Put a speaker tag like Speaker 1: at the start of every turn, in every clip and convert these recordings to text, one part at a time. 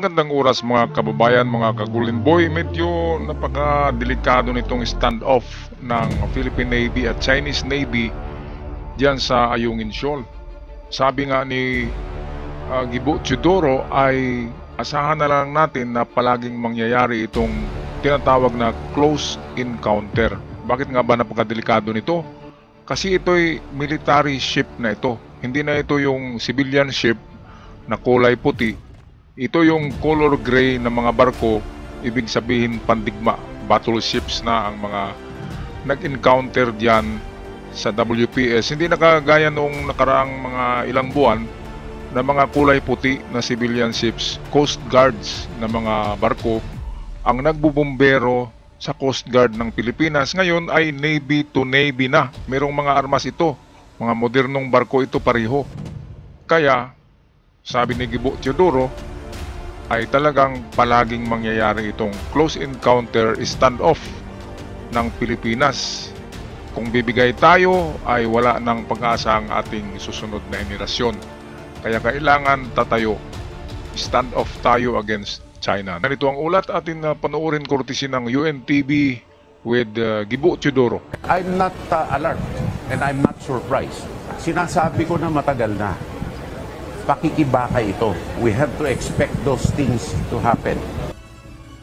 Speaker 1: Magandang oras mga kababayan, mga kagulin boy. Medyo napaka-delikado nitong standoff ng Philippine Navy at Chinese Navy diyan sa Ayungin Shoal. Sabi nga ni Gibo Teodoro ay asahan na lang natin na palaging mangyayari itong tinatawag na close encounter. Bakit nga ba napaka-delikado nito? Kasi ito'y military ship na ito. Hindi na ito yung civilian ship na kulay puti. Ito yung color gray na mga barko, ibig sabihin pandigma, battleships na ang mga nag-encounter diyan sa WPS. Hindi nakagaya noong nakaraang mga ilang buwan na mga kulay puti na civilian ships, Coast Guards na mga barko ang nagbubombero sa Coast Guard ng Pilipinas. Ngayon ay Navy to Navy na. Merong mga armas ito, mga modernong barko ito pareho. Kaya, sabi ni Gibo Teodoro, ay talagang palaging mangyayari itong close encounter standoff ng Pilipinas. Kung bibigay tayo ay wala ng pag-asa ang ating susunod na henerasyon. Kaya kailangan tatayo, standoff tayo against China. Narito ang ulat, atin panoorin courtesy ng UNTV with Gibo Teodoro.
Speaker 2: I'm not alarmed and I'm not surprised. Sinasabi ko na matagal na. Pakikibaka ito. We have to expect those things to happen.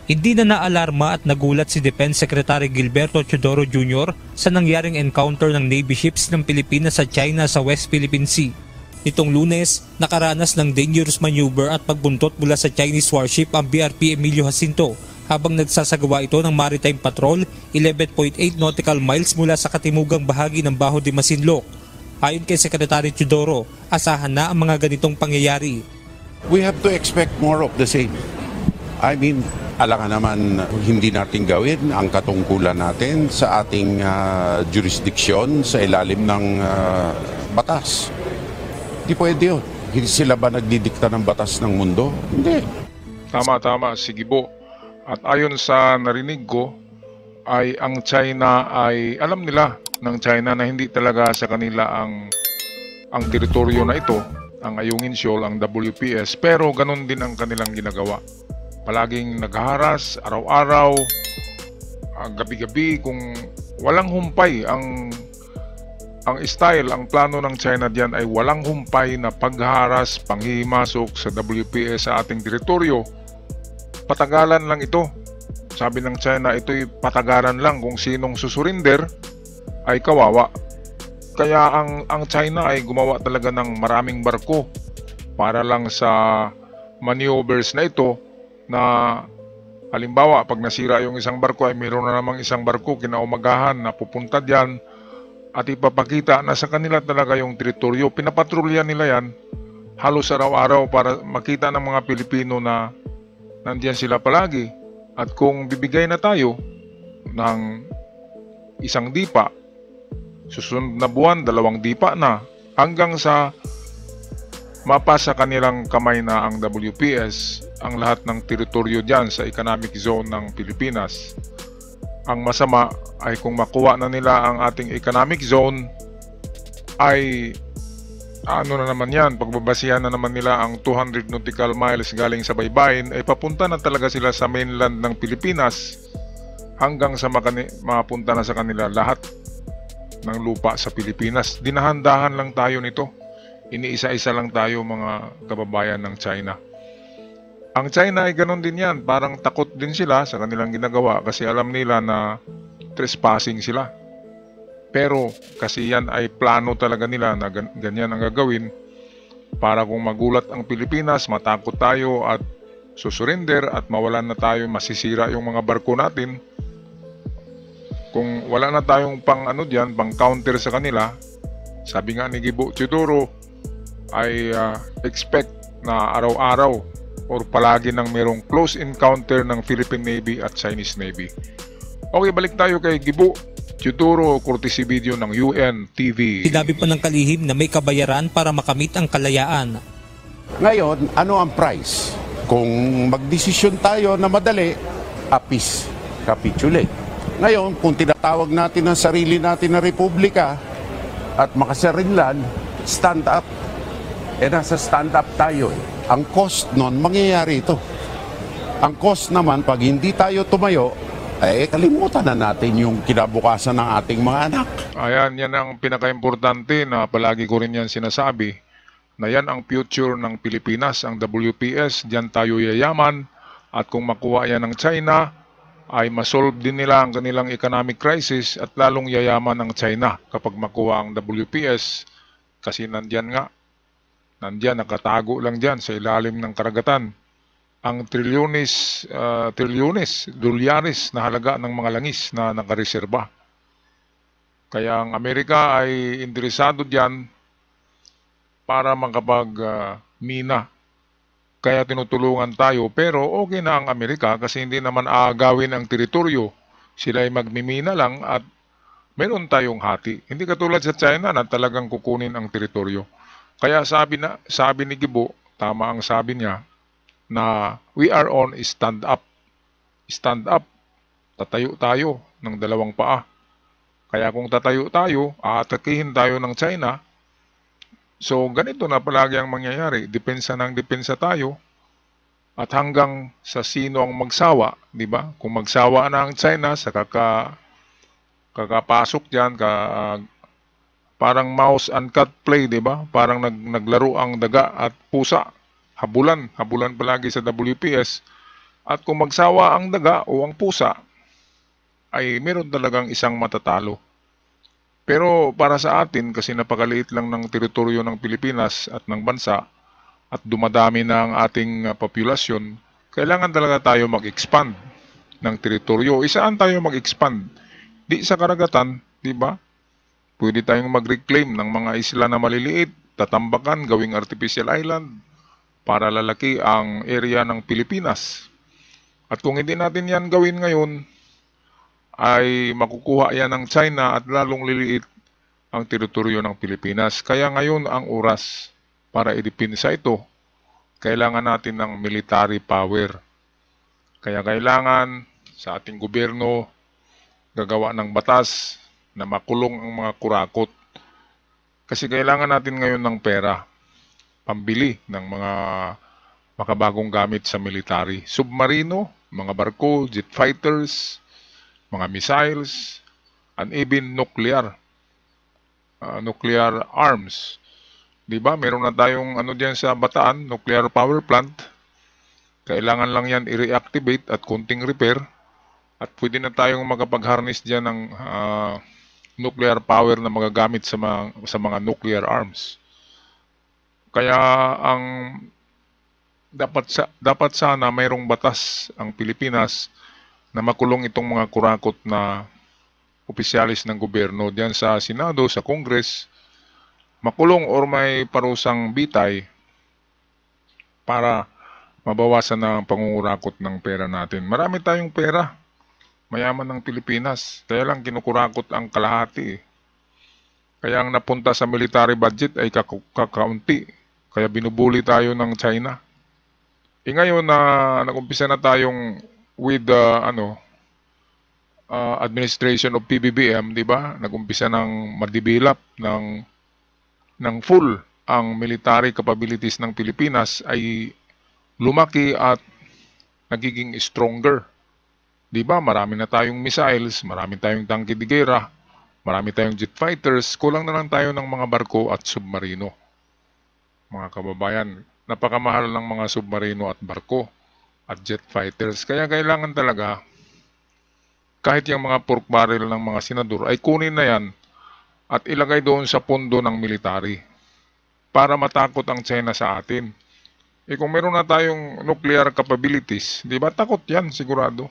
Speaker 3: Hindi na naalarma at nagulat si Defense Secretary Gilberto Teodoro Jr. sa nangyaring encounter ng Navy ships ng Pilipinas sa China sa West Philippine Sea. Nitong Lunes, nakaranas ng dangerous maneuver at pagbuntot mula sa Chinese warship ang BRP Emilio Jacinto habang nagsasagawa ito ng maritime patrol 11.8 nautical miles mula sa katimugang bahagi ng Baho de Masinloc. Ayon kay Secretary Teodoro, asahan na ang mga ganitong pangyayari.
Speaker 2: We have to expect more of the same. I mean, alangan naman hindi natin gawin ang katungkulan natin sa ating jurisdiction sa ilalim ng batas. Hindi pwede yun. Hindi sila ba nagdidikta ng batas ng mundo? Hindi.
Speaker 1: Tama, si Gibo. At ayon sa narinig ko, ay ang China ay alam nila ng China na hindi talaga sa kanila ang teritoryo na ito, ang Ayungin Shoal, ang WPS, pero ganun din ang kanilang ginagawa. Palaging naghaharas, araw-araw, gabi-gabi, kung walang humpay ang style, ang plano ng China diyan ay walang humpay na paghaharas, panghihimasok sa WPS sa ating teritoryo. Patagalan lang ito. Sabi ng China, ito'y patagaran lang, kung sinong susurinder ay kawawa. Kaya ang China ay gumawa talaga ng maraming barko para lang sa maneuvers na ito, na halimbawa pag nasira yung isang barko ay mayroon na namang isang barko kinaumagahan na pupunta diyan at ipapakita na sa kanila talaga yung teritoryo. Pinapatrolya nila yan halos araw-araw para makita ng mga Pilipino na nandiyan sila palagi. At kung bibigay na tayo ng isang dipa, susunod na buwan, 2 dipa na, hanggang sa mapasa kanilang kamay na ang WPS, ang lahat ng teritoryo dyan sa economic zone ng Pilipinas. Ang masama ay kung makuha na nila ang ating economic zone, ay ano na naman yan, pagbabasihan na naman nila ang 200 nautical miles galing sa baybayin, ay papunta na talaga sila sa mainland ng Pilipinas hanggang sa mapunta na sa kanila lahat ng lupa sa Pilipinas. Dinahandahan lang tayo nito. Iniisa-isa lang tayo, mga kababayan ng China. Ang China ay ganun din yan. Parang takot din sila sa kanilang ginagawa kasi alam nila na trespassing sila. Pero kasi yan ay plano talaga nila na ganyan ang gagawin para kung magulat ang Pilipinas, matakot tayo at susurrender at mawalan na tayo, masisira yung mga barko natin. Kung wala na tayong pang counter sa kanila, sabi nga ni Gibo Teodoro, ay expect na araw-araw or palagi nang merong close encounter ng Philippine Navy at Chinese Navy. Okay, balik tayo kay Gibo Teodoro, courtesy video ng UNTV.
Speaker 3: Sinabi pa ng kalihim na may kabayaran para makamit ang kalayaan.
Speaker 2: Ngayon, ano ang price? Kung magdesisyon tayo na madali, apis capitulate. Ngayon, kung tinatawag natin ang sarili natin na republika at makasarinlan, stand up. Nasa stand up tayo. Ang cost nun, mangyayari ito. Ang cost naman, pag hindi tayo tumayo, kalimutan na natin yung kinabukasan ng ating mga anak.
Speaker 1: Ayan, yan ang pinaka-importante na palagi ko rin yan sinasabi, na yan ang future ng Pilipinas, ang WPS, diyan tayo yayaman, at kung makuha yan ng China, ay masolve din nila ang kanilang economic crisis at lalong yayaman ng China kapag makuha ang WPS, kasi nandyan nakatago lang dyan sa ilalim ng karagatan ang trilyones, dolyares na halaga ng mga langis na nakareserba. Kaya ang Amerika ay interesado diyan para makapag-mina. Kaya tinutulungan tayo, pero okay na ang Amerika kasi hindi naman aagawin ang teritoryo. Sila ay magmimina lang at meron tayong hati. Hindi katulad sa China na talagang kukunin ang teritoryo. Kaya sabi ni Gibo, tama ang sabi niya, na we are on stand up. Stand up. Tatayo tayo ng dalawang paa. Kaya kung tatayo tayo, aatakihin tayo ng China. So ganito na palagi ang mangyayari. Depensa tayo. At hanggang sa sino ang magsawa, di ba? Kung magsawa na ang China sa kakapasok diyan, parang mouse and cat play, di ba? Parang naglaro ang daga at pusa. Habulan palagi sa WPS. At kung magsawa ang daga o ang pusa, ay meron talagang isang matatalo. Pero para sa atin, kasi napakaliit lang ng teritoryo ng Pilipinas at ng bansa, at dumadami na ang ating populasyon, kailangan talaga tayo mag-expand ng teritoryo. Saan tayo mag-expand? Di sa karagatan, di ba? Pwede tayong mag-reclaim ng mga isla na maliliit, tatambakan, gawing artificial island, para lalaki ang area ng Pilipinas. At kung hindi natin yan gawin ngayon, ay makukuha yan ng China at lalong liliit ang teritoryo ng Pilipinas. Kaya ngayon ang oras para idipinsa ito. Kailangan natin ng military power. Kaya kailangan sa ating gobyerno gagawa ng batas na makulong ang mga kurakot. Kasi kailangan natin ngayon ng pera, pambili ng mga makabagong gamit sa military. Submarino, mga barko, jet fighters, mga missiles, and even nuclear arms. Diba? Meron na tayong diyan sa Bataan, nuclear power plant. Kailangan lang yan i-reactivate at konting repair. At pwede na tayong makapag-harness dyan ng nuclear power na magagamit sa mga nuclear arms. Kaya ang dapat sana mayroong batas ang Pilipinas na makulong itong mga kurakot na opisyalis ng gobyerno diyan sa Senado, sa Congress, makulong or may parusang bitay para mabawasan na ang pangungurakot ng pera natin. Marami tayong pera, mayaman ng Pilipinas, kaya lang kinukurakot ang kalahati. Kaya ang napunta sa military budget ay kakaunti. Kaya binubuli tayo ng China. Ngayon na nag-umpisa na tayong with administration of PBBM, di ba? Nag-umpisa ng madibilap ng full ang military capabilities ng Pilipinas ay lumaki at nagiging stronger. Di ba? Marami na tayong missiles, marami tayong tangke de guerra, marami tayong jet fighters, kulang na lang tayo ng mga barko at submarino. Mga kababayan, napakamahal ng mga submarino at barko at jet fighters. Kaya kailangan talaga, kahit yung mga pork barrel ng mga senador, ay kunin na yan at ilagay doon sa pondo ng military para matakot ang China sa atin. Kung meron na tayong nuclear capabilities, di ba takot yan sigurado?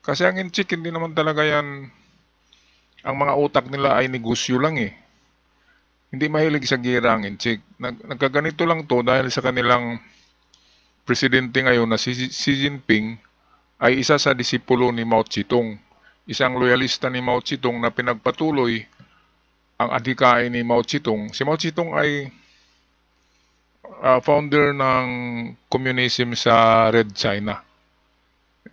Speaker 1: Kasi ang inchik, hindi naman talaga yan, ang mga utak nila ay negosyo lang eh. Hindi mahilig sa gira ang inchik. Nagkaganito lang to dahil sa kanilang presidente ngayon na si Xi Jinping ay isa sa disipulo ni Mao Zedong. Isang loyalista ni Mao Zedong na pinagpatuloy ang adhikain ni Mao Zedong. Si Mao Zedong ay founder ng communism sa Red China.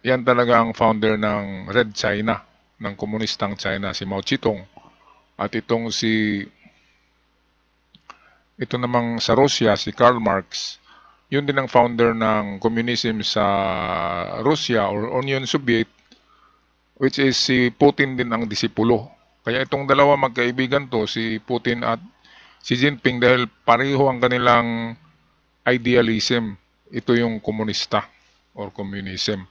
Speaker 1: Yan talaga ang founder ng Red China, ng komunistang China, si Mao Zedong. At ito namang sa Russia, si Karl Marx, Yun din ang founder ng communism sa Russia or Union Soviet, which is si Putin din ang disipulo. Kaya itong dalawa magkaibigan to, si Putin at Xi Jinping, dahil pareho ang kanilang idealism. Ito yung komunista or communism.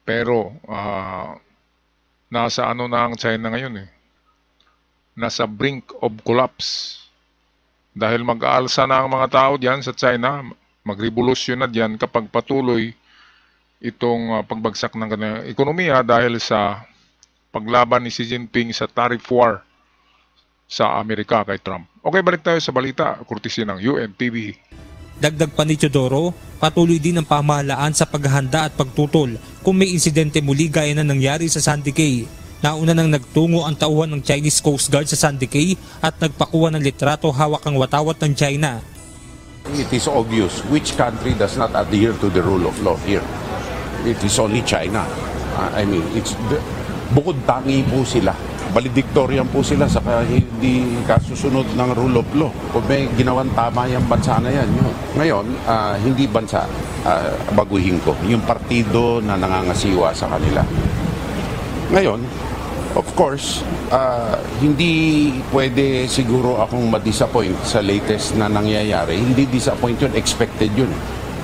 Speaker 1: Pero nasa ano na ang China ngayon eh. Nasa brink of collapse. Dahil mag-aalsa na ang mga tao diyan sa China, magrevolusyon na diyan kapag patuloy itong pagbagsak ng kanilang ekonomiya dahil sa paglaban ni Xi Jinping sa tariff war sa Amerika kay Trump. Okay, balik tayo sa balita, kurtesya ng UNTV.
Speaker 3: Dagdag pa ni Teodoro, patuloy din ang pamahalaan sa paghahanda at pagtutol kung may insidente muli gaya na nangyari sa Sandy Cay. Nauna nang nagtungo ang tauhan ng Chinese Coast Guard sa Sandy Cay at nagpakuha ng litrato hawak ang watawat ng China.
Speaker 2: It is obvious which country does not adhere to the rule of law here. It is only China. Bukod tangi po sila. Valedictorian po sila sa hindi kasusunod ng rule of law. Kung may ginawang tama yung bansa na yan. Ngayon, hindi bansa, baguhin ko, yung partido na nangangasiwa sa kanila. Ngayon, of course, hindi pwede siguro akong ma-disappoint sa latest na nangyayari. Hindi disappoint yun, expected yun.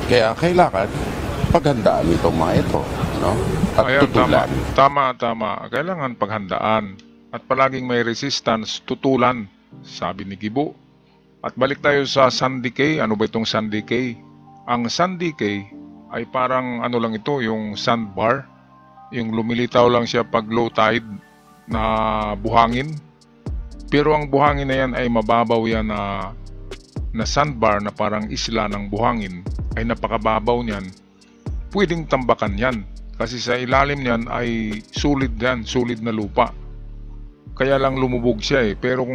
Speaker 2: Kaya kailangan paghandaan itong mga ito. No? At
Speaker 1: Ayan,
Speaker 2: tutulan.
Speaker 1: Tama. Kailangan paghandaan. At palaging may resistance, tutulan, sabi ni Gibo. At balik tayo sa Sandy Cay. Ano ba itong Sandy Cay? Ang Sandy Cay ay parang ano lang ito, yung sandbar. Yung lumilitaw lang siya pag low tide na buhangin. Pero ang buhangin na yan ay mababaw yan na sandbar na parang isla ng buhangin. Ay napakababaw niyan. Pwedeng tambakan yan. Kasi sa ilalim niyan ay solid na lupa. Kaya lang lumubog siya eh. Pero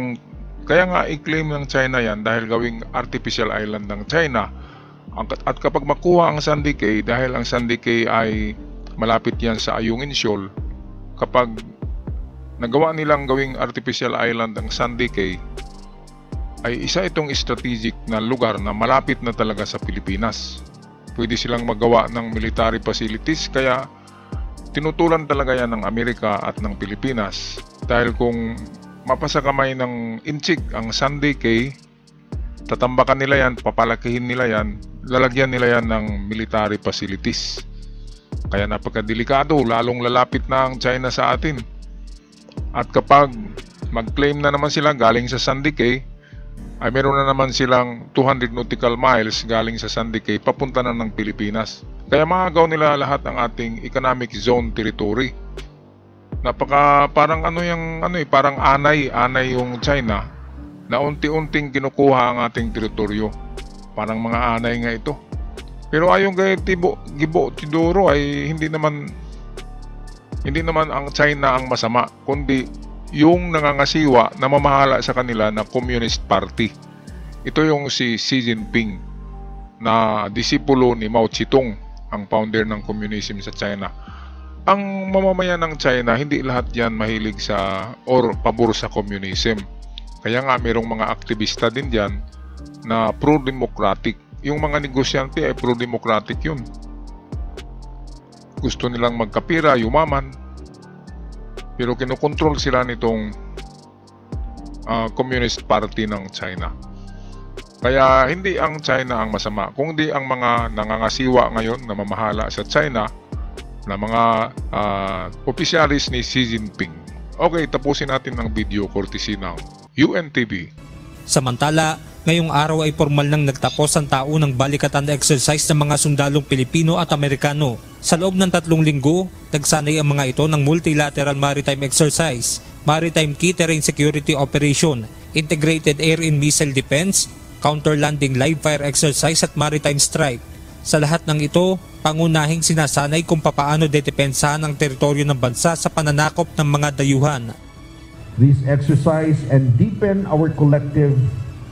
Speaker 1: kaya nga i-claim ng China yan dahil gawing artificial island ng China. At kapag makuha ang Sandy Cay, dahil ang Sandy Cay ay malapit yan sa Ayungin Shoal, kapag nagawa nilang gawing artificial island ang Sandy Cay, ay isa itong strategic na lugar na malapit na talaga sa Pilipinas. Pwede silang magawa ng military facilities, kaya tinutulan talaga yan ng Amerika at ng Pilipinas. Dahil kung mapasa kamay ng inchik ang Sandy Cay, tatambakan nila yan, papalakihin nila yan, lalagyan nila yan ng military facilities. Kaya napakadelikado, lalong lalapit na ang China sa atin. At kapag mag-claim na naman sila galing sa Sandy Cay, ay meron na naman silang 200 nautical miles galing sa Sandy Cay papunta na ng Pilipinas. Kaya maagaw nila lahat ng ating economic zone territory. Parang parang anay yung China na unti-unting kinukuha ang ating teritoryo. Parang mga anay nga ito. Pero ayon kay Gibo Teodoro ay hindi naman ang China ang masama, kundi yung nangangasiwa na mamahala sa kanila na Communist Party. Ito yung si Xi Jinping na disipulo ni Mao Zedong, ang founder ng communism sa China. Ang mamamayan ng China, hindi lahat yan mahilig sa or pabor sa communism. Kaya nga mayroong mga aktivista din dyan na pro-democratic. Yung mga negosyante ay pro-democratic yun. Gusto nilang magkapira, yumaman. Pero kinokontrol sila nitong Communist Party ng China. Kaya hindi ang China ang masama, kundi ang mga nangangasiwa ngayon na mamahala sa China na mga opisyalis ni Xi Jinping. Okay, tapusin natin ang video courtesy ng UNTV.
Speaker 3: Samantala, ngayong araw ay formal nang nagtapos ang taunang balikatan exercise ng mga sundalong Pilipino at Amerikano. Sa loob ng 3 linggo, nagsanay ang mga ito ng Multilateral Maritime Exercise, Maritime Key Terrain Security Operation, Integrated Air and Missile Defense, Counter-Landing Live Fire Exercise at Maritime Strike. Sa lahat ng ito, pangunahing sinasanay kung papaano dedepensahan ang teritoryo ng bansa sa pananakop ng mga dayuhan.
Speaker 4: This exercise and deepen our collective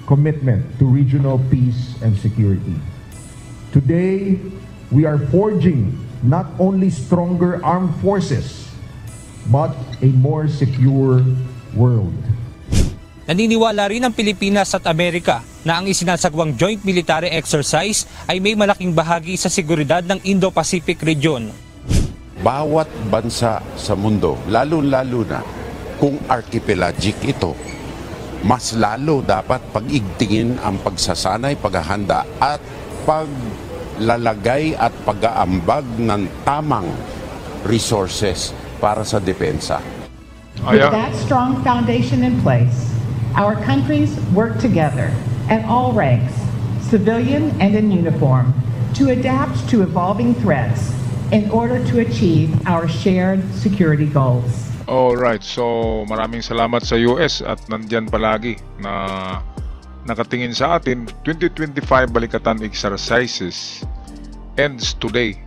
Speaker 4: commitment to regional peace and security. Today, we are forging not only stronger armed forces, but a more secure world.
Speaker 3: Naniniwala rin ang Pilipinas at Amerika na ang isinasagawang joint military exercise ay may malaking bahagi sa seguridad ng Indo-Pacific region.
Speaker 2: Bawat bansa sa mundo, lalo-lalo na kung archipelagic ito, mas lalo dapat pag-igtingin ang pagsasanay, paghahanda at paglalagay at pag-aambag ng tamang resources para sa depensa.
Speaker 5: With that strong foundation in place, our countries work together at all ranks, civilian and in uniform, to adapt to evolving threats in order to achieve our shared security goals.
Speaker 1: Alright, so maraming salamat sa US at nandyan palagi na nakatingin sa atin. 2025 Balikatan Exercises ends today.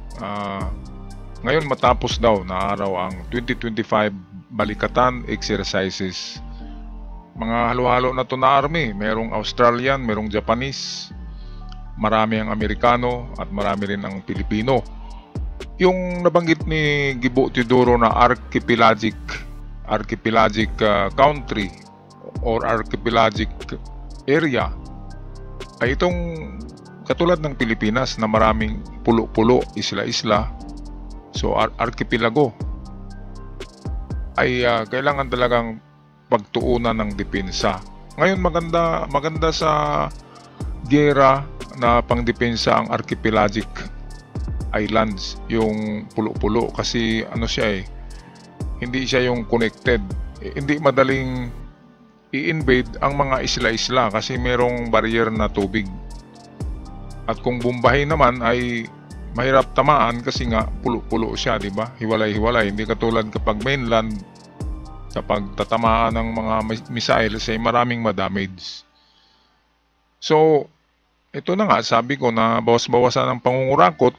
Speaker 1: Ngayon matapos daw na araw ang 2025 Balikatan Exercises. Mga halo-halo na to na army, merong Australian, merong Japanese, marami ang Amerikano at marami rin ang Pilipino. Yung nabanggit ni Gibo Teodoro na archipelagic country or archipelagic area ay itong katulad ng Pilipinas na maraming pulo-pulo, isla-isla. So archipelago ay kailangan talagang pagtuunan ng depensa. Ngayon maganda sa gera na pangdepensa ang archipelagic islands, yung pulo-pulo, kasi ano siya hindi siya yung connected. Hindi madaling i-invade ang mga isla-isla kasi merong barrier na tubig. At kung bumbahin naman ay mahirap tamaan kasi nga pulo-pulo siya, di ba? Hiwalay-hiwalay. Hindi katulad kapag mainland, kapag tatamaan ng mga missiles ay maraming madamage. So, ito na nga, sabi ko na bawas-bawasan ang pangungurakot.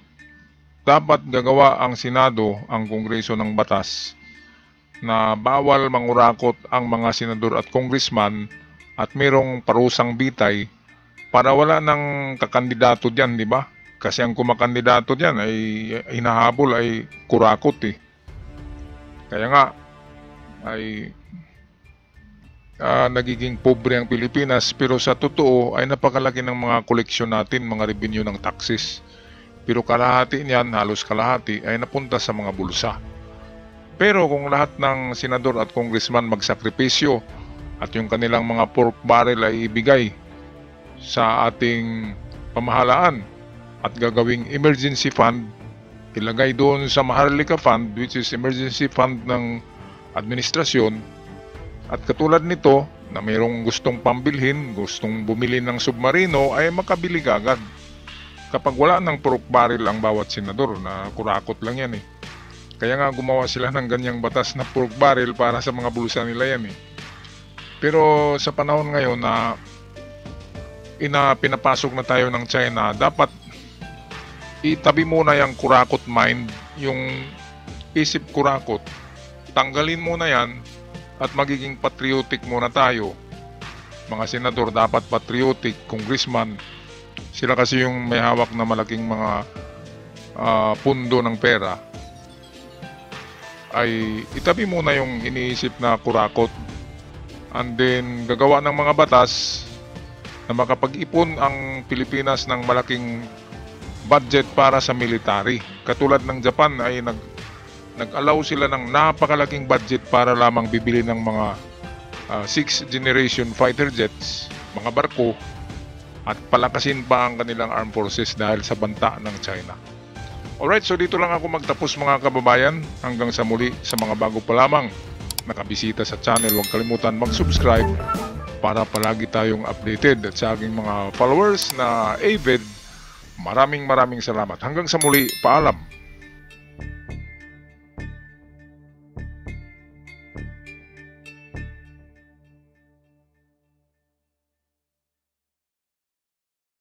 Speaker 1: Dapat gagawa ang Senado, ang Kongreso ng batas na bawal mangurakot ang mga senador at congressman at mayroong parusang bitay para wala ng kakandidato diyan, di ba? Kasi ang kumakandidato diyan ay hinahabol ay kurakot Kaya nga ay nagiging pobre ang Pilipinas, pero sa totoo ay napakalaki ng mga koleksyon natin, mga revenue ng taxes. Pero kalahati niyan, halos kalahati, ay napunta sa mga bulsa. Pero kung lahat ng senador at congressman magsakripisyo at yung kanilang mga pork barrel ay ibigay sa ating pamahalaan at gagawing emergency fund, ilagay doon sa Maharlika Fund, which is emergency fund ng administrasyon, at katulad nito na mayroong gustong pambilhin, gustong bumili ng submarino, ay makabili agad. Kapag wala ng pork barrel ang bawat senador, na kurakot lang yan Kaya nga gumawa sila ng ganyang batas na pork barrel para sa mga bulsa nila yan Pero sa panahon ngayon na pinapasok na tayo ng China, dapat itabi muna yung kurakot mind, yung isip kurakot. Tanggalin muna yan at magiging patriotic muna tayo. Mga senador dapat patriotic, congressman. Sila kasi yung may hawak na malaking mga pundo ng pera. Ay itabi muna yung iniisip na kurakot. And then gagawa ng mga batas na makapag-ipon ang Pilipinas ng malaking budget para sa military. Katulad ng Japan ay nag-allow sila ng napakalaking budget para lamang bibili ng mga 6th generation fighter jets, mga barko, at palakasin pa ang kanilang armed forces dahil sa banta ng China. Alright, so dito lang ako magtapos mga kababayan. Hanggang sa muli, sa mga bago pa lamang nakabisita sa channel, huwag kalimutan mag-subscribe para palagi tayong updated. At sa aking mga followers na avid, maraming salamat. Hanggang sa muli, paalam.